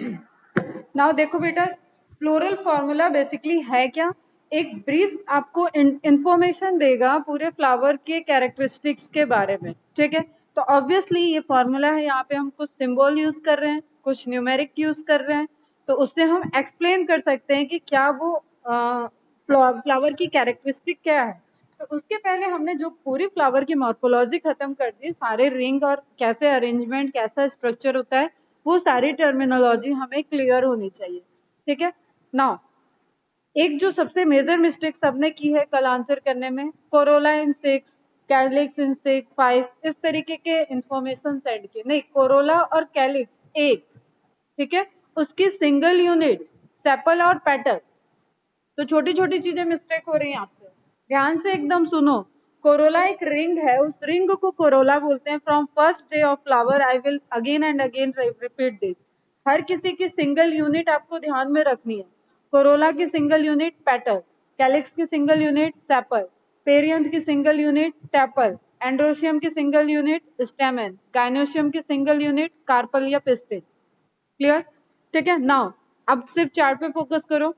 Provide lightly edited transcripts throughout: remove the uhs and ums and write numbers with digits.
Now देखो बेटा, floral formula basically है क्या? एक ब्रीफ आपको इंफॉर्मेशन देगा पूरे फ्लावर के कैरेक्टरिस्टिक्स के बारे में, ठीक है? तो ऑब्वियसली ये फॉर्मूला है, यहाँ पे हम कुछ सिंबल यूज कर रहे हैं, कुछ न्यूमेरिक यूज कर रहे हैं, तो उससे हम एक्सप्लेन कर सकते हैं कि क्या वो फ्लावर की कैरेक्टरिस्टिक क्या है। तो उसके पहले हमने जो पूरी फ्लावर की मॉर्फोलॉजी खत्म कर दी, सारे रिंग और कैसे अरेंजमेंट, कैसा स्ट्रक्चर होता है, वो सारी टर्मिनोलॉजी हमें क्लियर होनी चाहिए, ठीक है? नाउ एक जो सबसे मेजर मिस्टेक सबने की है कल आंसर करने में, कोरोला इन 6, कैलिक्स इन 6, 5, इस तरीके के इंफॉर्मेशन सेंड किए। नहीं, कोरोला और कैलिक्स एक, ठीक है, उसकी सिंगल यूनिट सेपल और पेटल। तो छोटी छोटी चीजें मिस्टेक हो रही हैं आपसे, ध्यान से एकदम सुनो। कोरोला एक रिंग है, उस रिंग को कोरोला बोलते हैं। From first day of flower I will again and again repeat this. हर किसी की सिंगल यूनिट आपको ध्यान में रखनी है। कोरोला की सिंगल यूनिट पेटल, कैलिक्स की सिंगल यूनिट सेपल, पेरियंथ की सिंगल यूनिट टेपल, एंड्रोशियम की सिंगल यूनिट स्टेमन, गाइनोशियम की सिंगल यूनिट कार्पल या पिस्टिल। क्लियर? ठीक है। नाउ अब सिर्फ चार्ट पे फोकस करो।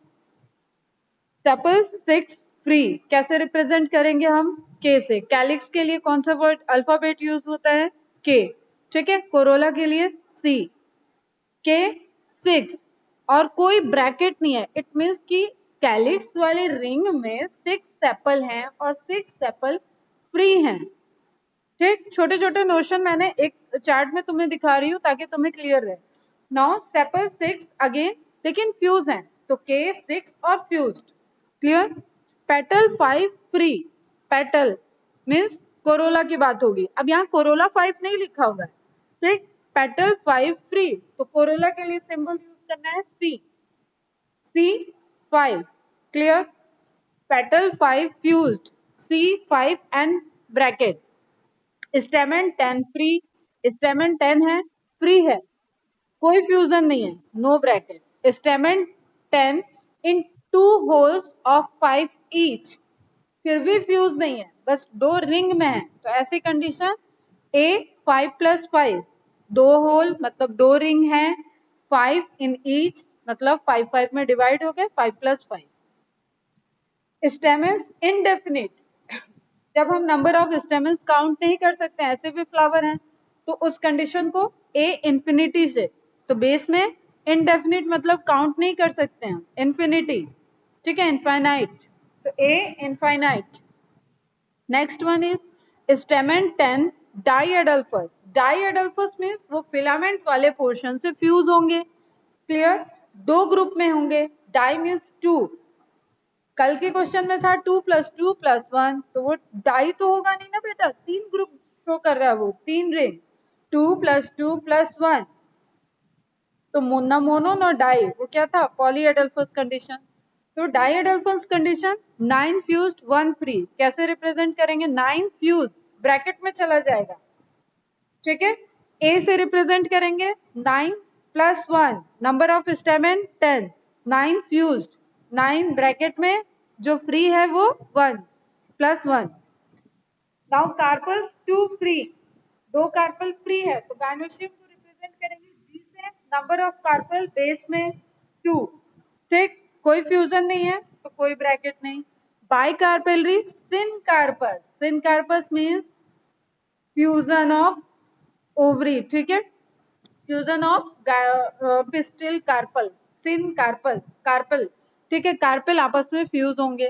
सेपल 6 फ्री कैसे रिप्रेजेंट करेंगे हम? के से। कैलिक्स के लिए कौन सा वर्ड अल्फाबेट यूज होता है? के, ठीक है। कोरोला के लिए सी। के 6 और कोई ब्रैकेट नहीं है, इट मीन्स कि कैलिक्स वाले रिंग में 6 सेपल हैं और 6 सेपल फ्री हैं, ठीक। छोटे छोटे नोशन मैंने एक चार्ट में तुम्हें दिखा रही हूँ ताकि तुम्हें क्लियर रहे। नाउ सेपल 6 अगेन, लेकिन फ्यूज हैं, तो के 6 और fused. Clear? Petal 5 free, petal means Corolla की बात होगी। अब यहाँ कोरोला 5 नहीं लिखा हुआ है, ठीक। पेटल 5 फ्री, तो कोरोला के लिए सिंबल यूज करना है सी, C5। क्लियर? Petal 5 fused, C5 and bracket. Stamen 10 free, stamen 10 है, फ्री है, कोई फ्यूजन नहीं है, no bracket. Stamen 10 in 2 whorls of 5 each, फिर भी फ्यूज नहीं है, बस 2 रिंग में है, तो ऐसी कंडीशन ए 5 + 5, 2 होल मतलब 2 रिंग है, 5 इन ईच मतलब 5 5 में डिवाइड हो गए, 5 + 5। स्टेमन्स इनडेफिनिट, जब हम नंबर ऑफ स्टेमन्स काउंट नहीं कर सकते, ऐसे भी फ्लावर हैं, तो उस कंडीशन को ए इंफिनिटी से, तो बेस में इनडेफिनिट मतलब काउंट नहीं कर सकते हैं, इंफिनिटी, ठीक है, इनफाइनाइट, तो A infinite. Next one is stamen 10 diadelphous. Diadelphous means वो फिलामेंट वाले पोर्शन से फ्यूज होंगे। क्लियर? 2 ग्रुप में होंगे, डाई मीन्स 2, कल के क्वेश्चन में था 2 + 2 + 1, तो वो डाई तो होगा नहीं ना बेटा, 3 ग्रुप शो कर रहा है, वो 3 रिंग, 2 + 2 + 1, तो ना मोनो ना डाई, वो क्या था? Polyadelphous condition. तो डाइएडल्फस कंडीशन 9 फ्यूज्ड 1 फ्री, कैसे रिप्रेजेंट करेंगे? 9 फ्यूज ब्रैकेट में चला जाएगा, ठीक है। ए से रिप्रेजेंट करेंगे 9 + 1, number of stamen 10, 9 fused, 9 bracket में, जो फ्री है वो 1 + 1। Now carpels 2 free, 2 carpel free है, तो गाइनोशियम को रिप्रेजेंट करेंगे जी से, नंबर ऑफ कार्पल बेस में 2, ठीक। कोई फ्यूजन नहीं है तो कोई ब्रैकेट नहीं। Bicarpellary syncarpous, syncarpous means fusion of ovary, ठीक है, fusion of pistil carpel, syncarpal, carpel, ठीक है, कार्पेल आपस में फ्यूज होंगे,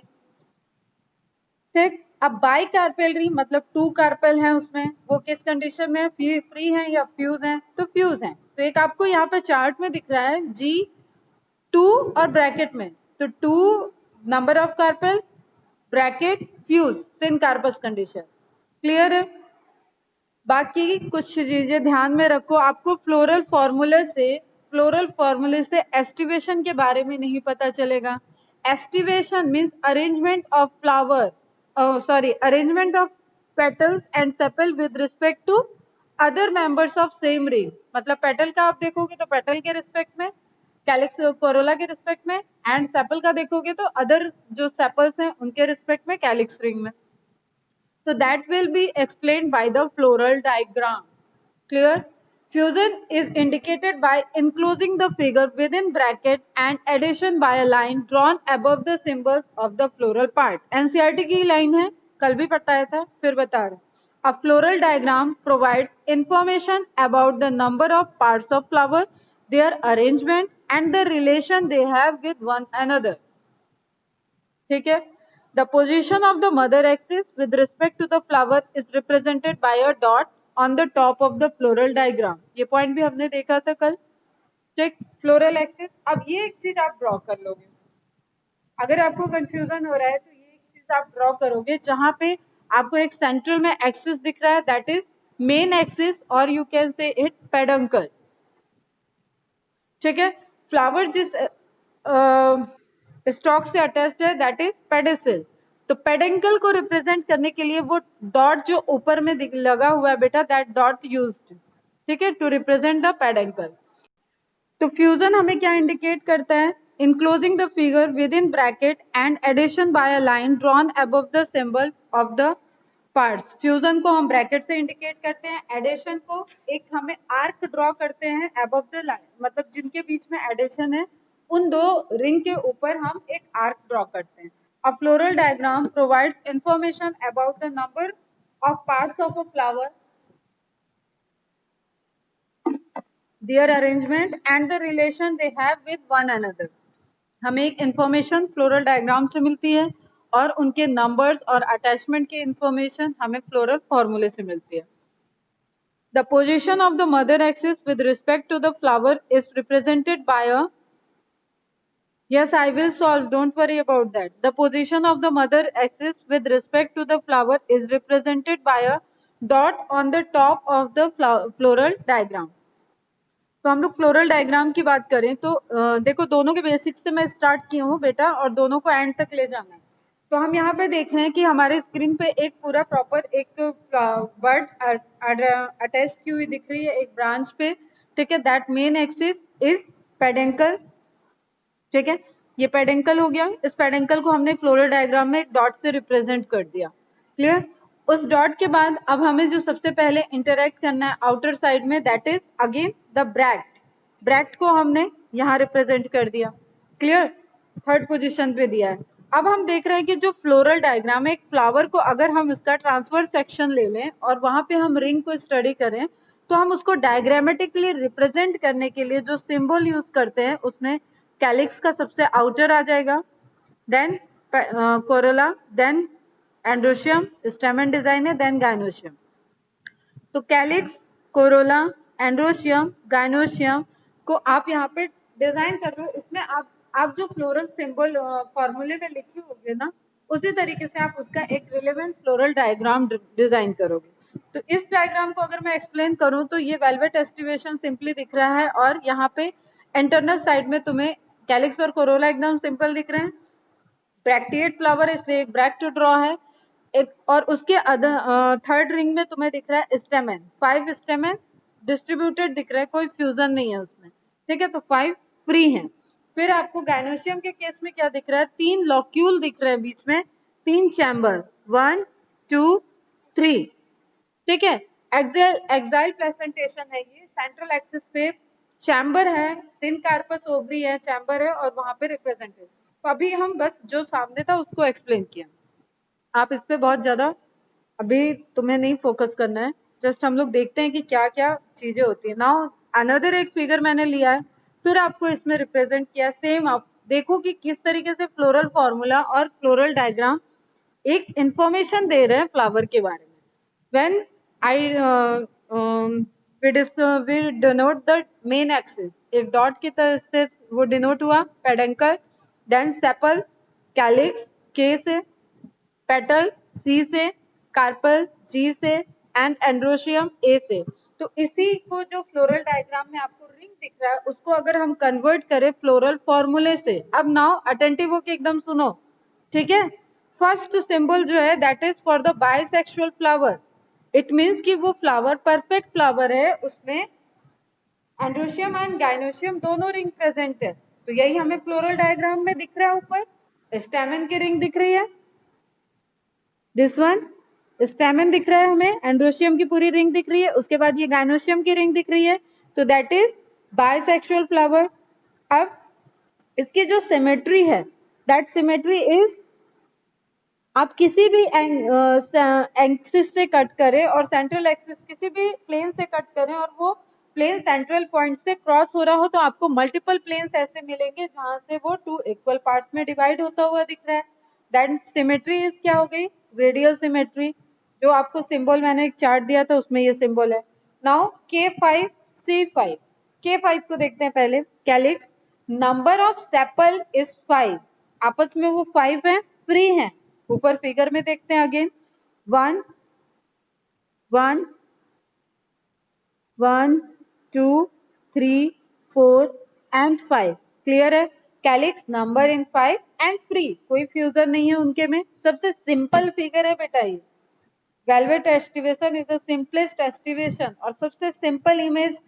ठीक। अब बाई कार्पेलरी मतलब 2 कार्पेल हैं उसमें, वो किस कंडीशन में? फ्री हैं या फ्यूज हैं? तो फ्यूज हैं। तो एक आपको यहाँ पे चार्ट में दिख रहा है G2 और ब्रैकेट में, तो 2 number of carpel, bracket fuse, syncarpous condition. Clear है? बाकी कुछ चीजें ध्यान में रखो, आपको फ्लोरल फॉर्मूले से एस्टिवेशन के बारे में नहीं पता चलेगा। Aestivation means arrangement of flower, sorry, arrangement of petals and sepal with respect to other members of same ring. मतलब पेटल का आप देखोगे तो पेटल के रिस्पेक्ट में, कैलिक्स कोरोला के रिस्पेक्ट में, एंड सेपल का देखोगे तो अदर जो सेपल्स हैं उनके रिस्पेक्ट में, कैलिक्स रिंग में। So that will be explained by the floral diagram. Clear? Fusion is indicated by enclosing the figure within bracket and addition by a line drawn above the symbols of the floral part. NCERT की line है, कल भी बताया था, फिर बता रहे. A floral diagram provides information about the number of parts of flower, their arrangement and the relation they have with one another. ठीक है. The position of the mother axis with respect to the flower is represented by a dot on the top of the floral diagram. ये point भी हमने देखा था कल. ठीक. Floral axis. अब ये एक चीज आप ड्रॉ कर लोगे. अगर आपको कंफ्यूजन हो रहा है तो ये एक चीज आप ड्रॉ करोगे जहां पे आपको एक सेंट्रल में एक्सिस दिख रहा है, दैट इज मेन एक्सिस और you can say it peduncle. ठीक है. फ्लावर जिस स्टॉक से अटैच्ड है दैट इज पेडिसिल. तो पेडेंकल को रिप्रेजेंट करने के लिए वो डॉट जो ऊपर में लगा हुआ है बेटा, दैट डॉट यूज्ड. ठीक है, टू रिप्रेजेंट द पेडेंकल. तो फ्यूजन हमें क्या इंडिकेट करता है? Enclosing the figure within bracket and addition by a line drawn above the symbol of the parts. Fusion को हम ब्रैकेट से इंडिकेट करते हैं, एडिशन को एक हमें आर्क ड्रॉ करते हैं अबव द लाइन, मतलब जिनके बीच में एडिशन है उन दो रिंग के ऊपर हम एक आर्क ड्रॉ करते हैं. A floral diagram provides information about the number of parts of a flower, their arrangement and the relation they have with one another. हमें एक इंफॉर्मेशन फ्लोरल डायग्राम से मिलती है और उनके नंबर्स और अटैचमेंट की इंफॉर्मेशन हमें फ्लोरल फॉर्मूले से मिलती है. The position of the mother axis with respect to the flower is represented by a, yes I will solve, don't worry about that. The position of the mother axis with respect to the flower is represented by a dot on the top of the floral diagram. तो हम लोग floral diagram की बात करें तो देखो दोनों के बेसिक्स से मैं स्टार्ट की हूँ बेटा और दोनों को एंड तक ले जाना है. तो हम यहाँ पे देख रहे हैं कि हमारे स्क्रीन पे एक पूरा प्रॉपर एक बर्ड अटैच की हुई दिख रही है एक ब्रांच पे. ठीक है, दैट मेन एक्सिस इज पेडेंकल. ठीक है, ये पेडेंकल हो गया. इस पेडेंकल को हमने फ्लोरल डायग्राम में एक डॉट से रिप्रेजेंट कर दिया. क्लियर. उस डॉट के बाद अब हमें जो सबसे पहले इंटरेक्ट करना है आउटर साइड में, that is again the bract. Bract को हमने यहाँ रिप्रेजेंट कर दिया. क्लियर, थर्ड पोजीशन पे दिया है. अब हम देख रहे हैं कि जो फ्लोरल डायग्राम है एक फ्लावर को अगर हम इसका ट्रांसफर सेक्शन ले लें और वहां पे हम रिंग को स्टडी करें तो हम उसको डायग्रामेटिकली रिप्रेजेंट करने के लिए जो सिंबल यूज करते हैं उसमें कैलिक्स का सबसे आउटर आ जाएगा, then corolla, then androecium, stamen design है, देन गाइनोशियम. तो कैलिक्स, कोरोला, एंड्रोशियम, गाइनोशियम को आप यहाँ पे डिजाइन कर लो. इसमें आप जो फ्लोरल सिंबल फॉर्मूले में लिखे होंगे ना उसी तरीके से आप उसका एक रिलेवेंट फ्लोरल डायग्राम डिजाइन करोगे. तो इस डायग्राम को अगर मैं एक्सप्लेन करूं तो ये वेलवेट एस्टिवेशन सिंपली दिख रहा है और यहाँ पे इंटरनल साइड में तुम्हें कैलिक्स और कोरोला एकदम सिंपल दिख रहे हैं. ब्रैक्टिएट फ्लावर इसलिए एक ब्रैक्ट ड्रॉ है एक, और उसके थर्ड रिंग में तुम्हें दिख रहा है स्टेमन. 5 स्टेमन डिस्ट्रीब्यूटेड दिख रहा है, कोई फ्यूजन नहीं है उसमें. ठीक है, तो 5 फ्री हैं. फिर आपको गाइनोशियम के केस में क्या दिख रहा है? 3 लॉक्यूल दिख रहे हैं बीच में, 3 चैम्बर, 1 2 3. ठीक है, एक्साइल प्लेसेंटेशन है ये. सेंट्रल एक्सिस पे चैम्बर है, सिन कार्पस ओवरी है, चैम्बर है और वहां पे रिप्रेजेंटेड. तो अभी हम बस जो सामने था उसको एक्सप्लेन किया. आप इस पे बहुत ज्यादा अभी तुम्हें नहीं फोकस करना है, जस्ट हम लोग देखते हैं कि क्या क्या चीजें होती है. नाउ अनदर एक फिगर मैंने लिया है फिर आपको इसमें रिप्रेजेंट किया. सेम आप देखो कि किस तरीके से फ्लोरल फॉर्मूला और फ्लोरल डायग्राम एक इंफॉर्मेशन दे रहे हैं फ्लावर के बारे में. When we denote the main axis, एक डॉट की तरह से वो डिनोट हुआ. पेडेंकल, देन सेपल, कैलिक्स के से, पेटल सी से, कार्पल जी से एंड एंड्रोशियम ए से. तो इसी को जो फ्लोरल डायग्राम में आपको रिंग दिख रहा है उसको अगर हम कन्वर्ट करें फ्लोरल फॉर्मूले से. अब नाउ अटेंटिव होके एकदम सुनो. ठीक है, फर्स्ट सिंबल जो है that is for the bisexual flower. It means कि वो फ्लावर परफेक्ट फ्लावर है, उसमें एंड्रोशियम एंड गाइनोशियम दोनों रिंग प्रेजेंट है. तो यही हमें फ्लोरल डायग्राम में दिख रहा है. ऊपर स्टेमन की रिंग दिख रही है, दिस वन, स्टेमन दिख रहा है हमें, एंड्रोशियम की पूरी रिंग दिख रही है, उसके बाद ये गाइनोशियम की रिंग दिख रही है, तो दैट इज बायसेक्सुअल फ्लावर। अब इसकी जो सिमेट्री है, दैट सिमेट्री इज, आप किसी भी एक्सिस से कट करें और सेंट्रल एक्सिस किसी भी प्लेन से कट करें और वो प्लेन सेंट्रल पॉइंट से क्रॉस हो रहा हो, तो आपको मल्टीपल प्लेन्स ऐसे मिलेंगे जहां से वो टू इक्वल पार्ट्स में डिवाइड होता हुआ दिख रहा है। दैट सिमेट्री इज क्या हो गई, रेडियल सिमेट्री। जो आपको सिंबल मैंने एक चार्ट दिया था उसमें ये सिंबल है। नाउ K5 C5, K5 को देखते हैं पहले, calyx. Number of sepal is 5, आपस में वो 5 है, फ्री है। ऊपर फिगर में देखते हैं अगेन, 1 1 1 2 3 4 एंड 5। क्लियर है? Calyx number in 5 and free, कोई फ्यूजन नहीं है उनके में। सबसे सिंपल फिगर है बेटा ये। Velvet aestivation is the simplest aestivation और सबसे सिंपल इमेज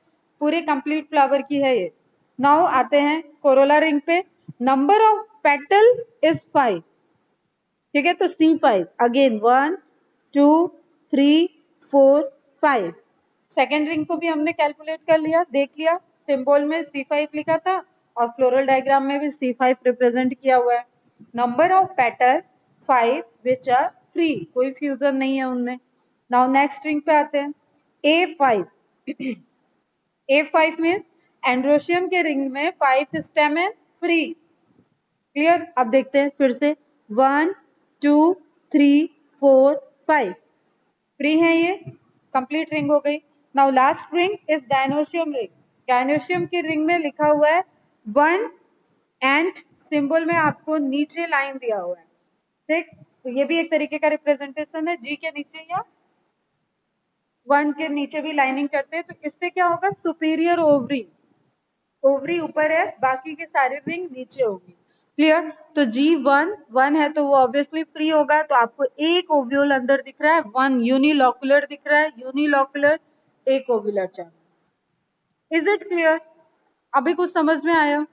पूरे कंप्लीट फ्लावर की है ये। नाउ आते हैं कोरोला रिंग पे। नंबर ऑफ पेटल इज 5, ठीक है, तो C5 अगेन 1 2 3 4 5। सेकेंड रिंग को भी हमने कैलकुलेट कर लिया, देख लिया, सिंबल में C5 लिखा था और फ्लोरल डायग्राम में भी C5 रिप्रेजेंट किया हुआ है। Number of petal 5 which are free, कोई फ्यूजन नहीं है उनमें। नाउ नेक्स्ट रिंग पे आते हैं, A5। A5 मीन्स एंड्रोशियम के रिंग में 5 स्टेमन फ्री। क्लियर? अब देखते हैं फिर से, 1 2 3 4 5 फ्री है, ये कंप्लीट रिंग हो गई। Now last ring is gynoecium ring. Gynoecium की रिंग में लिखा हुआ है 1 एंड सिंबल में आपको नीचे लाइन दिया हुआ है, ठीक, तो ये भी एक तरीके का रिप्रेजेंटेशन है। जी के नीचे या 1 के नीचे भी लाइनिंग करते हैं, तो इससे क्या होगा, सुपीरियर ओवरी, ओवरी ऊपर है, बाकी के सारे रिंग नीचे होगी। क्लियर? तो G1 है तो वो ऑब्वियसली फ्री होगा, तो आपको एक ओव्यूल अंदर दिख रहा है, 1 यूनिलॉकुलर दिख रहा है, यूनिलॉकुलर एक ओव्यूलर चाहिए। Is it clear? अभी कुछ समझ में आया?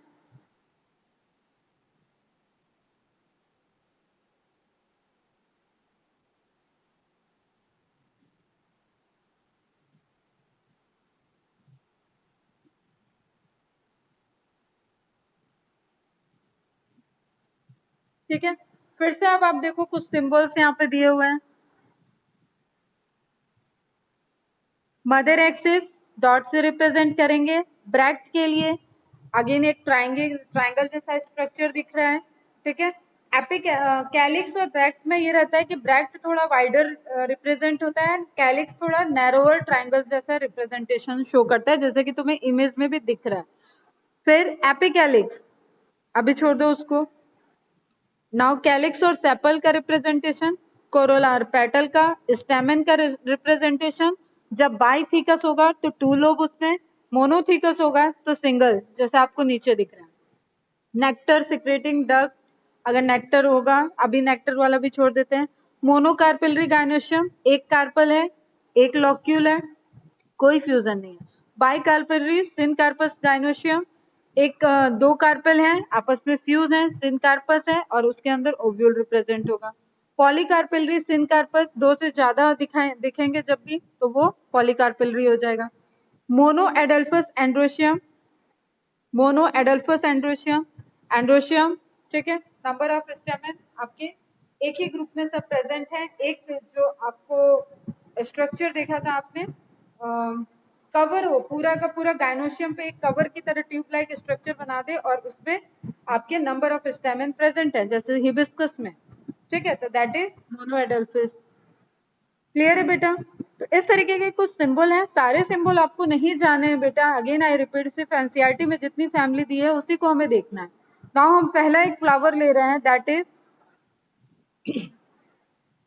ठीक है, फिर से अब आप देखो कुछ सिंबल्स यहाँ पे दिए हुए हैं। मदर एक्सिस डॉट से रिप्रेजेंट करेंगे, ब्रैक्ट के लिए अगेन एक ट्राइंगल जैसा स्ट्रक्चर दिख रहा है, ठीक है। एपिक कैलिक्स और ब्रैक्ट में ये रहता है कि ब्रैक्ट थोड़ा वाइडर रिप्रेजेंट होता है, कैलिक्स थोड़ा नैरोअर ट्राइंगल जैसा रिप्रेजेंटेशन शो करता है, जैसे कि तुम्हें इमेज में भी दिख रहा है। फिर एपिकैलिक्स, अभी छोड़ दो उसको। नाउ कैलिक्स और सेपल का रिप्रेजेंटेशन, कोरोलार पेटल का, स्टेमन का रिप्रेजेंटेशन। जब बाइथिकस होगा तो 2 लोब उसमें, मोनोथिकस होगा तो सिंगल, जैसे आपको नीचे दिख रहा है। नेक्टर सिक्रेटिंग डक्ट, अगर नेक्टर होगा, अभी नेक्टर वाला भी छोड़ देते हैं। मोनोकार्पिलरी गायनोशियम, एक कार्पल है, एक लॉक्यूल है, कोई फ्यूजन नहीं है। बाइकार्पलरी सिनकार्पस गायनोशियम, एक दो कार्पल हैं, आपस में फ्यूज हैं, सिनकार्पस है और उसके अंदर ओव्यूल रिप्रेजेंट होगा। पॉलीकार्पिलरी सिनकार्पस, दो से ज्यादा दिखेंगे जब भी, तो वो पॉलीकार्पिलरी हो जाएगा। Mono adelphous androecium, mono adelphous androecium, androecium, ठीक है। नंबर ऑफ स्टेमन आपके एक ही ग्रुप में सब प्रेजेंट है। एक जो आपको स्ट्रक्चर देखा था आपने, कवर हो पूरा का पूरा गायनोशियम पे एक कवर की तरह ट्यूब लाइक स्ट्रक्चर बना दे और उसमें आपके नंबर ऑफ स्टेमन प्रेजेंट है, जैसे हिबिस्कस में, ठीक है, तो that is mono adelphous. Clear है बेटा? तो इस तरीके के कुछ सिंबल हैं, सारे सिंबल आपको नहीं जाने हैं बेटा, अगेन आई रिपीट, सिर्फ एनसीईआरटी में जितनी फैमिली दी है उसी को हमें देखना है। नाउ हम पहला एक फ्लावर ले रहे हैं, that is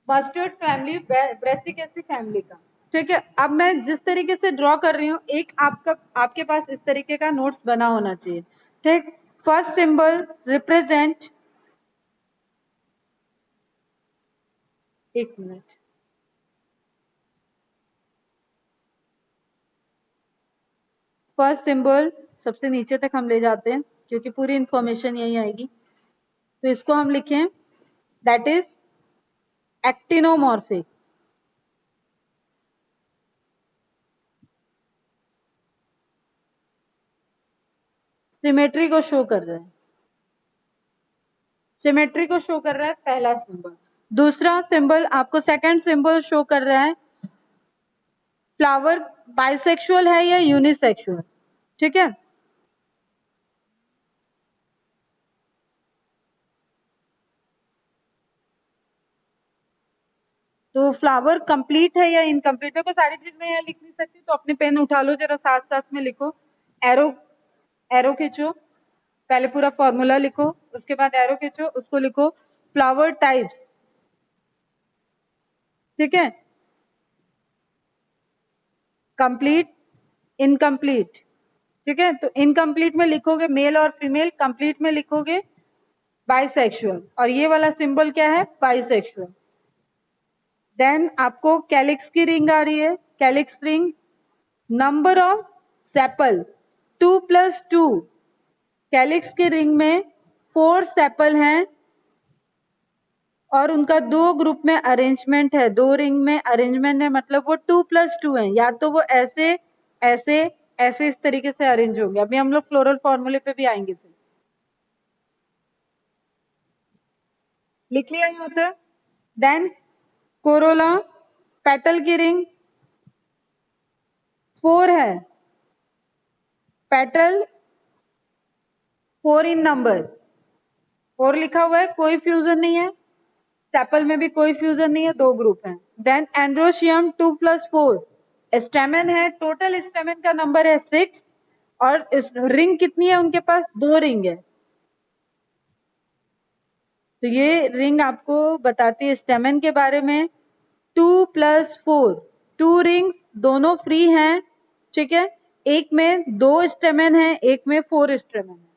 mustard family, Brassicaceae family का, ठीक है। अब मैं जिस तरीके से ड्रॉ कर रही हूँ, एक आपके पास इस तरीके का नोट्स बना होना चाहिए, ठीक। फर्स्ट सिंबल रिप्रेजेंट, एक मिनट, फर्स्ट सिंबल सबसे नीचे तक हम ले जाते हैं क्योंकि पूरी इंफॉर्मेशन यही आएगी, तो इसको हम लिखें, दैट इज एक्टिनोमॉर्फिक, सिमेट्री को शो कर रहा है, सिमेट्री को शो कर रहा है पहला सिंबल। दूसरा सिंबल आपको सेकंड सिंबल शो कर रहा है फ्लावर बाइसेक्सुअल है या यूनिसेक्सुअल, ठीक है। तो फ्लावर कंप्लीट है या इनकम्प्लीट, देखो सारी चीज मैं यहाँ लिख नहीं सकती, तो अपने पेन उठा लो जरा, साथ साथ में लिखो। एरो, एरो खींचो, पहले पूरा फॉर्मूला लिखो, उसके बाद एरो खींचो, उसको लिखो फ्लावर टाइप्स, ठीक है। कंप्लीट, इनकम्प्लीट, ठीक है। तो इनकम्प्लीट में लिखोगे मेल और फीमेल, कंप्लीट में लिखोगे बाइसेक्सुअल, और ये वाला सिंबल क्या है, बाइसेक्सुअल। देन आपको कैलिक्स की रिंग आ रही है, calyx ring, number of sepal 2+2, calyx की रिंग में 4 सेपल हैं और उनका 2 ग्रुप में अरेंजमेंट है, 2 रिंग में अरेंजमेंट है, मतलब वो 2+2 है, या तो वो ऐसे ऐसे ऐसे इस तरीके से अरेंज होंगे। अभी हम लोग फ्लोरल फॉर्मूले पे भी आएंगे फिर। लिख लिया यहाँ तक। देन कोरोला, पेटल की रिंग 4 है, पेटल 4 इन नंबर, 4 लिखा हुआ है, कोई फ्यूजन नहीं है, सेपल में भी कोई फ्यूजन नहीं है, 2 ग्रुप हैं। देन एंड्रोशियम 2+4, स्टेमेन है, टोटल स्टेमेन का नंबर है 6, और इस रिंग कितनी है उनके पास, 2 रिंग है। तो ये रिंग आपको बताती है स्टेमेन के बारे में। 2+4, 2 रिंग्स, दोनों फ्री हैं, ठीक है। एक में 2 स्टेमेन है, एक में 4 स्टेमेन है,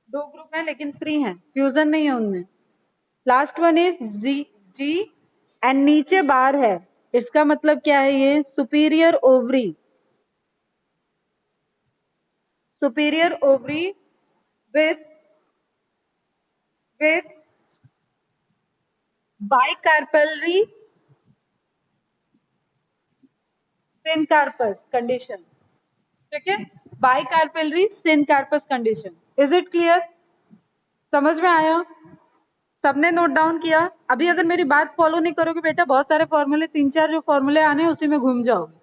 2 ग्रुप है लेकिन फ्री हैं, फ्यूजन नहीं है उनमें। Last one is G, G and नीचे बार है, इसका मतलब क्या है, ये superior ovary, superior ovary with with bicarpellary syncarpous condition, ठीक है। Bicarpellary syncarpous condition, is it clear, समझ में आया, सबने नोट डाउन किया। अभी अगर मेरी बात फॉलो नहीं करोगे बेटा, बहुत सारे फॉर्मूले, 3-4 जो फॉर्मूले आने उसी में घूम जाओगे।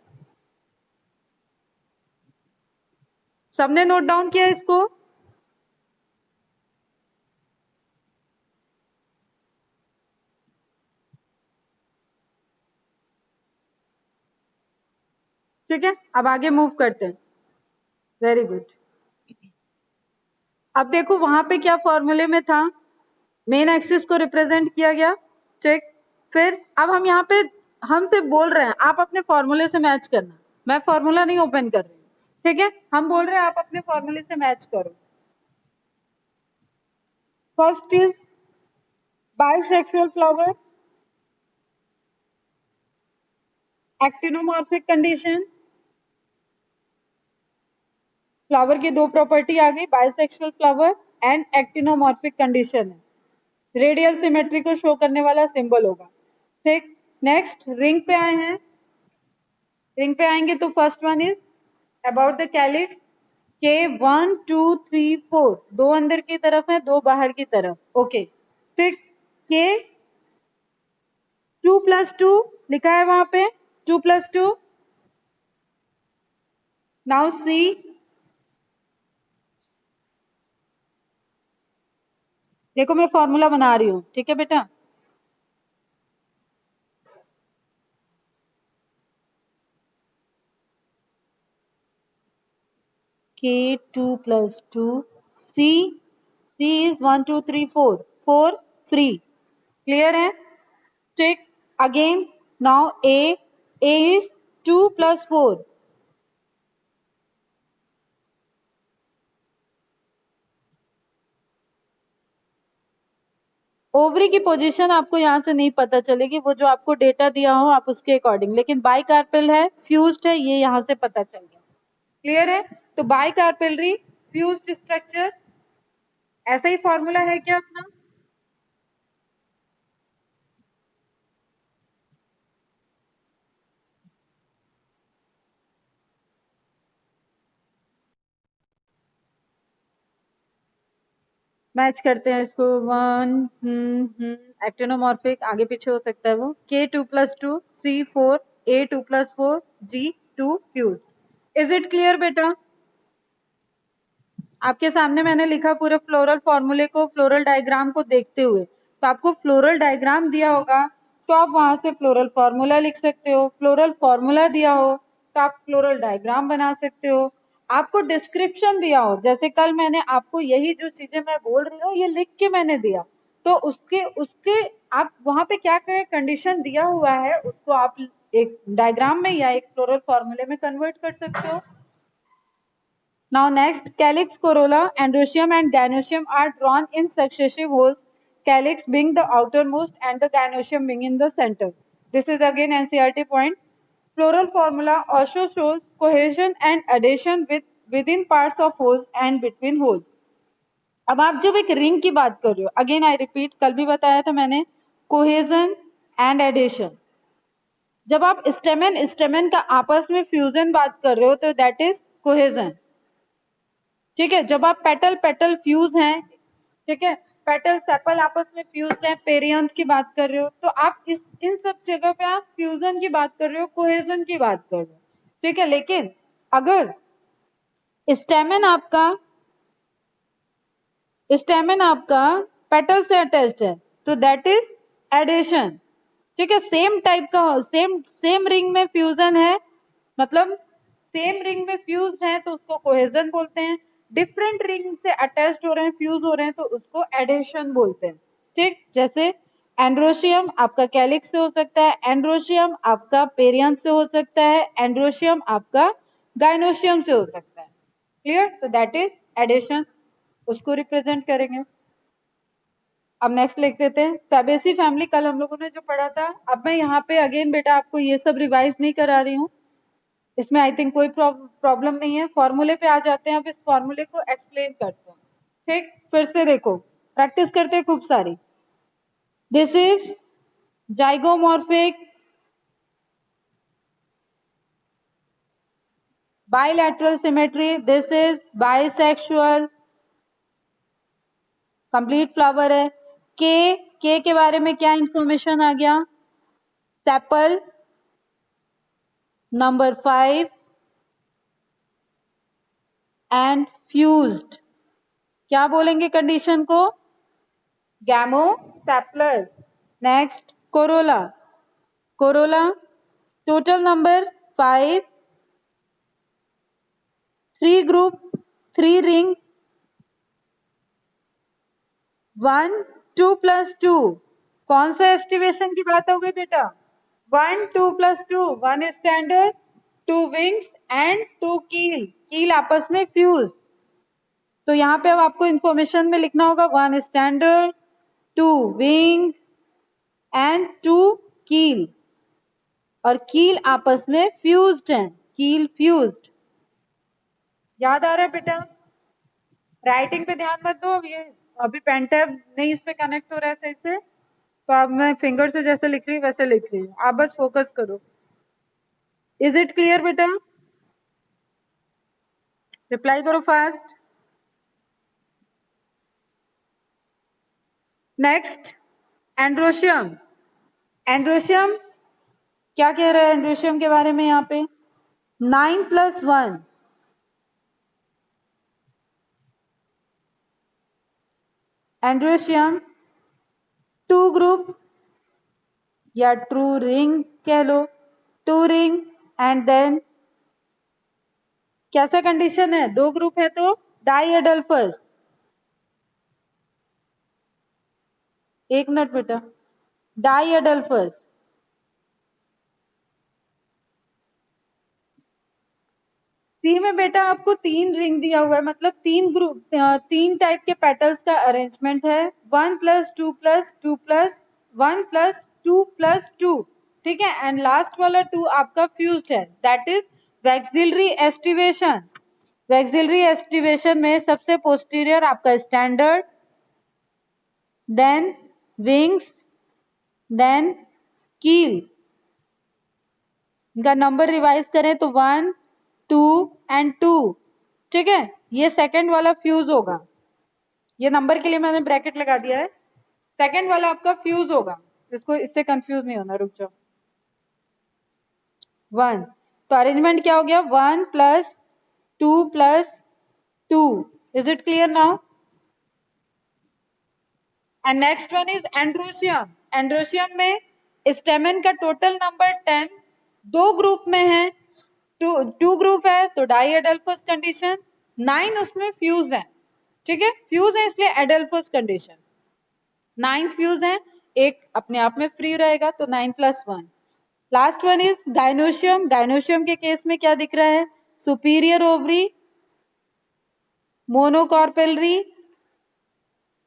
सबने नोट डाउन किया इसको, ठीक है। अब आगे मूव करते हैं, वेरी गुड। अब देखो वहां पे क्या फॉर्मूले में था, मेन एक्सिस को रिप्रेजेंट किया गया, चेक। फिर अब हम यहाँ पे हमसे बोल रहे हैं आप अपने फॉर्मूले से मैच करना, मैं फॉर्मूला नहीं ओपन कर रही हूँ, ठीक है। हम बोल रहे हैं आप अपने फॉर्मूले से मैच करो। First is bisexual flower, actinomorphic condition, flower की 2 प्रॉपर्टी आ गई, bisexual flower and actinomorphic condition है, रेडियल सिमेट्री को शो करने वाला सिंबल होगा, ठीक। नेक्स्ट रिंग पे आए हैं, रिंग पे आएंगे तो first one is about the calyx, के 1 2 3 4, 2 अंदर की तरफ है, 2 बाहर की तरफ, ओके। फिर के 2+2 लिखा है वहां पे, 2+2। नाउ सी, देखो मैं फॉर्मूला बना रही हूँ, ठीक है बेटा। के 2+2, सी, सी इज 1 2 3 4, 4 फ्री, क्लियर है, ठीक। Again now A is 2+4, ovary की पोजीशन आपको यहाँ से नहीं पता चलेगी, वो जो आपको डेटा दिया हो आप उसके अकॉर्डिंग, लेकिन बाइकार्पेल है, फ्यूज्ड है, ये यहाँ से पता चल गया, क्लियर है। तो बाइकार्पेलरी फ्यूज्ड स्ट्रक्चर, ऐसा ही फॉर्मूला है क्या अपना, मैच करते हैं इसको। वन, एक्टिनोमॉर्फिक, आगे पीछे हो सकता है वो। K2+2, C4, A2+4, G2 fuse. Is it clear बेटा? आपके सामने मैंने लिखा पूरे फ्लोरल फॉर्मूले को, फ्लोरल डायग्राम को देखते हुए। तो आपको फ्लोरल डायग्राम दिया होगा तो आप वहां से फ्लोरल फॉर्मूला लिख सकते हो, फ्लोरल फॉर्मूला दिया हो तो आप फ्लोरल डायग्राम बना सकते हो। आपको डिस्क्रिप्शन दिया हो, जैसे कल मैंने आपको यही जो चीजें मैं बोल रही हूँ ये लिख के मैंने दिया, तो उसके उसके आप वहां पे क्या क्या कंडीशन दिया हुआ है उसको आप एक डायग्राम में या एक फ्लोरल फॉर्मूले में कन्वर्ट कर सकते हो। Now next, calyx, corolla, androecium and gynoecium are drawn in successive holes, calyx being the outermost and the gynoecium being in the center. This is again NCERT point. Floral formula also shows cohesion and adhesion within parts of holes and between holes. अब आप जब एक ring की बात कर रहे हो, again I repeat, कल भी बताया था मैंने, कोहेजन एंड एडेशन। जब आप स्टेमेन स्टेमेन का आपस में फ्यूजन बात कर रहे हो तो दैट इज कोहेजन। ठीक है, जब आप पेटल पेटल फ्यूज हैं, ठीक है, पेटल सेपल आपस में फ्यूज हैं, पेरियंथ की बात कर रहे हो, तो आप इस इन सब जगह पे आप फ्यूजन की बात कर रहे हो, कोहेजन की बात कर रहे हो। ठीक है, लेकिन अगर स्टेमेन आपका पेटल से अटैच्ड है तो दैट इज एडेशन। ठीक है, सेम टाइप का सेम सेम रिंग में फ्यूजन है, मतलब सेम रिंग में फ्यूज है तो उसको कोहेजन बोलते हैं। डिफरेंट रिंग से अटैच्ड हो रहे हैं, फ्यूज हो रहे हैं तो उसको एडेशन बोलते हैं। ठीक, जैसे एंड्रोशियम आपका कैलिक्स से हो सकता है, एंड्रोशियम आपका पेरियंथ से हो सकता है, एंड्रोशियम आपका गाइनोशियम से हो सकता है। क्लियर? तो दैट इज एडेशन, उसको रिप्रेजेंट करेंगे। अब नेक्स्ट लिख देते हैं फैबेसी फैमिली, कल हम लोगों ने जो पढ़ा था। अब मैं यहाँ पे अगेन बेटा आपको ये सब रिवाइज नहीं करा रही हूँ, इसमें आई थिंक कोई प्रॉब्लम नहीं है। फॉर्मूले पे आ जाते हैं, अब इस फॉर्मूले को एक्सप्लेन करते हैं। ठीक, फिर से देखो, प्रैक्टिस करते हैं खूब सारी। This is zygomorphic bilateral symmetry, this is bisexual, complete flower है। के बारे में क्या इंफॉर्मेशन आ गया? Sepal number 5 and fused. क्या बोलेंगे कंडीशन को? Gamosepalous. Next corolla, corolla total number 5, 3 group, 3 ring, 1 2+2। कौन सा एस्टिवेशन की बात हो गई बेटा? 1 2+2, 1 स्टैंडर्ड, 2 विंग्स एंड 2 कील, कील आपस में फ्यूज। तो यहाँ पे अब आपको इंफॉर्मेशन में लिखना होगा 1 स्टैंडर्ड, 2 विंग एंड 2 कील, और कील आपस में फ्यूज्ड हैं, कील फ्यूज्ड। याद आ रहा है बेटा? राइटिंग पे ध्यान मत दो, ये अभी पेन टैब नहीं इस पे कनेक्ट हो रहा है सही से, तो अब मैं फिंगर से जैसे लिख रही हूँ वैसे लिख रही हूँ, आप बस फोकस करो। इज इट क्लियर बेटा? रिप्लाई करो फास्ट। Next androecium. एंड्रोशियम क्या कह रहा है एंड्रोशियम के बारे में? यहाँ पे 9+1, एंड्रोशियम 2 ग्रुप या ट्रू रिंग कह लो, 2 रिंग एंड देन कैसा कंडीशन है? 2 ग्रुप है तो डाइएडल्फस। एक मिनट बेटा, डाइएडल्फस। सी में बेटा आपको 3 रिंग दिया हुआ है, मतलब 3 ग्रुप, 3 टाइप के पेटल्स का अरेंजमेंट है, 1+2+2+1+2+2। ठीक है, एंड लास्ट वाला 2 आपका फ्यूज्ड है, that is vexillary aestivation. Vexillary aestivation में सबसे पोस्टीरियर आपका स्टैंडर्ड, देन विंग्स, देन कील। इनका नंबर रिवाइज करें तो 1 2 एंड 2। ठीक है, ये सेकंड वाला फ्यूज होगा, ये नंबर के लिए मैंने ब्रैकेट लगा दिया है। सेकंड वाला आपका फ्यूज होगा, इसको इससे कंफ्यूज नहीं होना, रुक जाओ। 1, तो अरेंजमेंट क्या हो गया, 1 + 2 + 2। Is it clear now? And next one is androecium. Androecium में स्टेमेन का टोटल नंबर 10, दो ग्रुप में है, टू ग्रुप है तो डाई एडल्फस कंडीशन, 9 उसमें फ्यूज है, ठीक है, फ्यूज है इसलिए एडल्फस कंडीशन, 9 फ्यूज है, एक अपने आप में फ्री रहेगा तो 9 + 1। Last one is gynoecium. Gynoecium के केस में क्या दिख रहा है, सुपीरियर ओवरी, मोनोकार्पेलरी,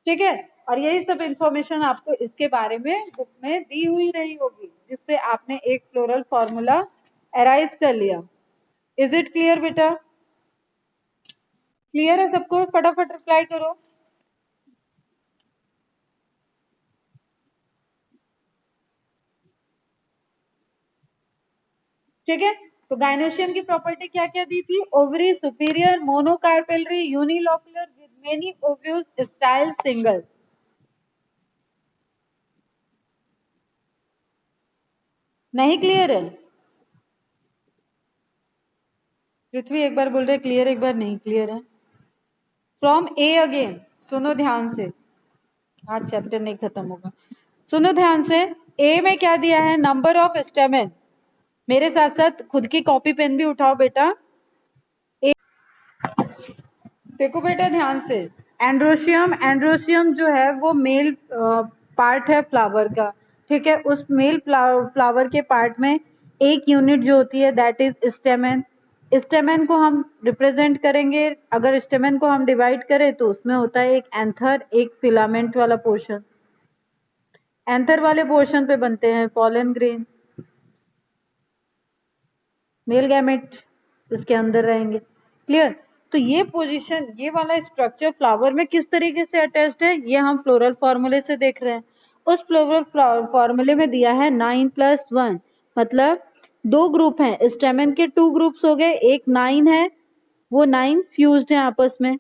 ठीक है। और यही सब इंफॉर्मेशन आपको इसके बारे में बुक में दी हुई रही होगी, जिससे आपने एक फ्लोरल फॉर्मूला अराइज कर लिया। इज इट क्लियर बेटा? क्लियर है सबको? फटाफट रिप्लाई करो। ठीक है, तो गाइनोशियम की प्रॉपर्टी क्या क्या दी थी, ovary superior, monocarpellary, unilocular with many ovules, style single. नहीं क्लियर है? पृथ्वी एक बार बोल रहे क्लियर, एक बार नहीं क्लियर है। फ्रॉम ए अगेन, सुनो ध्यान से, आज चैप्टर नहीं खत्म होगा, सुनो ध्यान से। ए में क्या दिया है, नंबर ऑफ स्टेमेन। मेरे साथ साथ खुद की कॉपी पेन भी उठाओ बेटा। देखो बेटा ध्यान से, एंड्रोशियम, एंड्रोशियम जो है वो मेल पार्ट है फ्लावर का, ठीक है। उस मेल फ्लावर के पार्ट में एक यूनिट जो होती है दैट इज स्टेमेन। स्टेमेन को हम रिप्रेजेंट करेंगे, अगर स्टेमेन को हम डिवाइड करें तो उसमें होता है एक एंथर, एक फिलामेंट वाला पोर्शन। एंथर वाले पोर्शन पे बनते हैं पॉलन ग्रेन, मेल गैमेट इसके अंदर रहेंगे। क्लियर? तो ये पोजीशन, ये वाला स्ट्रक्चर फ्लावर में किस तरीके से अटैच्ड है, ये हम फ्लोरल फॉर्मूले से देख रहे हैं। उस फ्लोरल फॉर्मूले में दिया है 9 + 1, मतलब दो ग्रुप हैं, स्टेमेन के 2 ग्रुप्स हो गए, एक 9 है, वो 9 फ्यूज्ड है आपस में,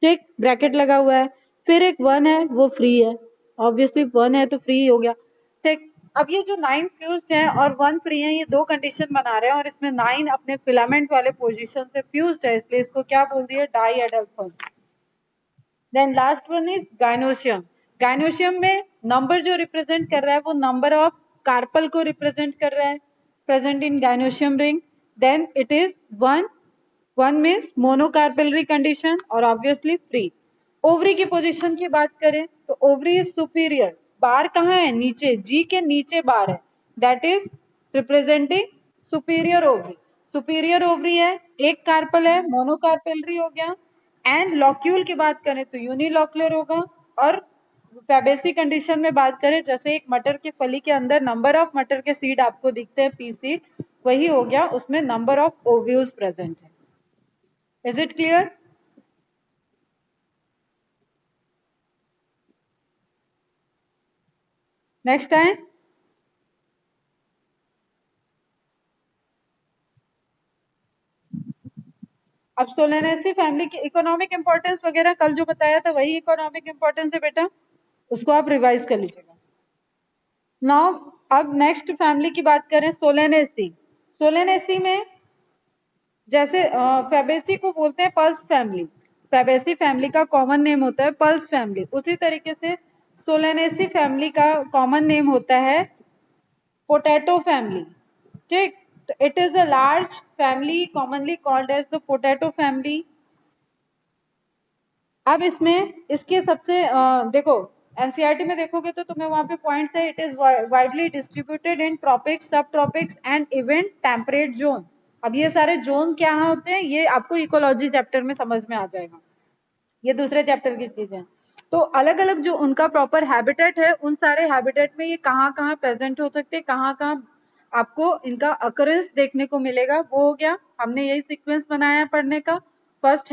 ठीक, ब्रैकेट लगा हुआ है। फिर एक 1 है वो फ्री है, ऑब्वियसली 1 है तो फ्री हो गया, ठीक। अब ये जो 9 फ्यूज्ड है और 1 फ्री है, ये दो कंडीशन बना रहे हैं और इसमें 9 अपने फिलामेंट वाले पोजीशन से फ्यूज्ड है, इसलिए इसको क्या बोल दिया, diadelphous. Then last one is gynoecium. Gynoecium में नंबर जो रिप्रेजेंट कर रहा है वो नंबर ऑफ कार्पल को रिप्रेजेंट कर रहा है, present in gynoecium ring. Then it is 1, 1 means monocarpellary condition और ऑब्वियसली फ्री। ओवरी की पोजीशन की बात करें तो ओवरी इज सुपीरियर, बार कहाँ है, नीचे, जी के नीचे बार है, that is representing superior ovary. Superior ovary है, एक कार्पल है, मोनोकार्पेलरी हो गया। एंड लॉक्यूल की बात करें तो यूनिलॉकुलर होगा। और फैबेसी कंडीशन में बात करें, जैसे एक मटर की फली के अंदर नंबर ऑफ मटर के सीड आपको दिखते हैं, पी सीड, वही हो गया, उसमें नंबर ऑफ ओव्यूल्स प्रेजेंट है। Is it clear? नेक्स्ट है, अब सोलेनेसी फैमिली की इकोनॉमिक इंपॉर्टेंस वगैरह कल जो बताया था वही इकोनॉमिक इंपॉर्टेंस है बेटा, उसको आप रिवाइज कर लीजिएगा। नाउ अब नेक्स्ट फैमिली की बात करें, सोलेनेसी। सोलेनेसी में जैसे फैबेसी को बोलते हैं पल्स फैमिली, फैबेसी फैमिली का कॉमन नेम होता है पल्स फैमिली, उसी तरीके से सोलेनेसी फैमिली का कॉमन नेम होता है पोटैटो फैमिली, ठीक। तो it is a large family commonly called as the potato family. अब इसमें इसके सबसे देखो, एनसीईआरटी में देखोगे तो तुम्हें वहां पे पॉइंट्स है, it is widely distributed in tropics, subtropics and even temperate zone. अब ये सारे जोन क्या होते हैं ये आपको इकोलॉजी चैप्टर में समझ में आ जाएगा, ये दूसरे चैप्टर की चीजें। तो अलग अलग जो उनका प्रॉपर हैबिटेट है, उन सारे हैबिटेट में ये कहाँ कहाँ प्रेजेंट हो सकते हैं, कहाँ कहाँ आपको इनका अकरेंस देखने को मिलेगा, वो हो गया। हमने यही सीक्वेंस बनाया पढ़ने का। फर्स्ट